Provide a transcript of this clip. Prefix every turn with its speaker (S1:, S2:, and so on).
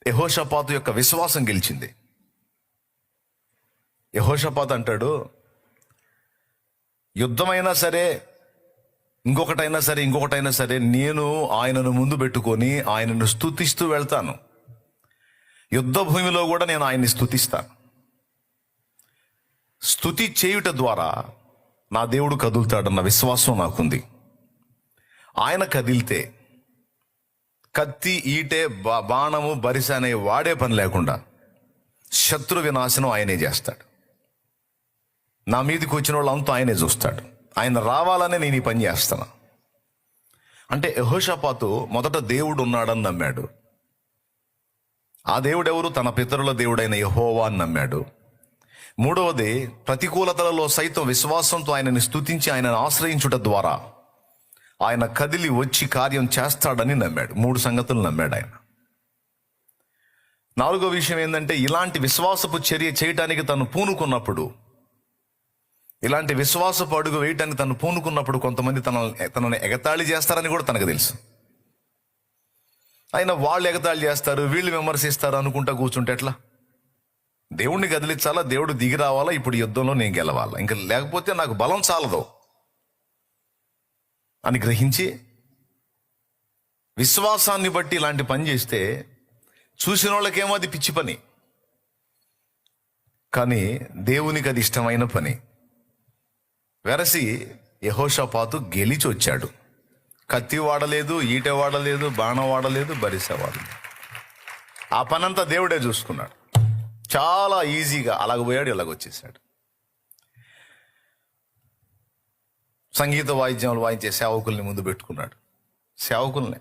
S1: యెహోషాపాతు యొక్క విశ్వాసం గెలిచింది. యెహోషాపాతు అంటాడు, యుద్ధమైనా సరే, ఇంకొకటైనా సరే నేను ఆయనను ముందు పెట్టుకొని ఆయనను స్తుతిస్తూ వెళ్తాను. యుద్ధ భూమిలో కూడా నేను ఆయన్ని స్తుతిస్తాను. స్తుతి చేయుట ద్వారా నా దేవుడు కదులుతాడన్న విశ్వాసం నాకుంది. ఆయన కదిలితే కత్తి, ఈటె, బాణము, బరిస అనే వాడే పని లేకుండా శత్రు వినాశనం ఆయనే చేస్తాడు. నా మీదకి వచ్చిన వాళ్ళంతా ఆయనే చూస్తాడు. ఆయన రావాలనే నేను ఈ పని చేస్తాను. అంటే యెహోషాపాతు మొదట దేవుడు ఉన్నాడని నమ్మాడు. ఆ దేవుడు ఎవరు? తన పితరుల దేవుడైన యెహోవా అని నమ్మాడు. మూడవది, ప్రతికూలతలలో సైతం విశ్వాసంతో ఆయనని స్తుతించి ఆయనను ఆశ్రయించుట ద్వారా ఆయన కదిలి వచ్చి కార్యం చేస్తాడని నమ్మాడు. 3 సంగతులు నమ్మాడు ఆయన. 4వ విషయం ఏంటంటే, ఇలాంటి విశ్వాసపు చర్య చేయటానికి తను పూనుకున్నప్పుడు, ఇలాంటి విశ్వాసపు అడుగు వేయటానికి తను పూనుకున్నప్పుడు కొంతమంది తనని ఎగతాళి చేస్తారని కూడా తనకు తెలుసు. అయినా వాళ్ళు ఎగతాళి చేస్తారు, వీళ్ళు విమర్శిస్తారు అనుకుంటా కూర్చుంటే ఎట్లా? దేవుణ్ణి కదిలించాలా, దేవుడు దిగి రావాలా, ఇప్పుడు యుద్ధంలో నేను గెలవాలా, ఇంకా లేకపోతే నాకు బలం చాలదు అని గ్రహించి విశ్వాసాన్ని బట్టి ఇలాంటి పని చేస్తే చూసిన వాళ్ళకేమో అది పిచ్చి పని, కానీ దేవునికి అది ఇష్టమైన పని. వెరసి యెహోషాపాతు గెలిచి వచ్చాడు. కత్తి వాడలేదు, ఈటె వాడలేదు, బాణం వాడలేదు, బరిస వాడలేదు. ఆ పనంతా దేవుడే చూసుకున్నాడు. చాలా ఈజీగా అలాగ పోయాడు, ఇలాగ వచ్చేసాడు. సంగీత వాయిద్యాలు వాయించే సేవకుల్ని ముందు పెట్టుకున్నాడు. సేవకుల్ని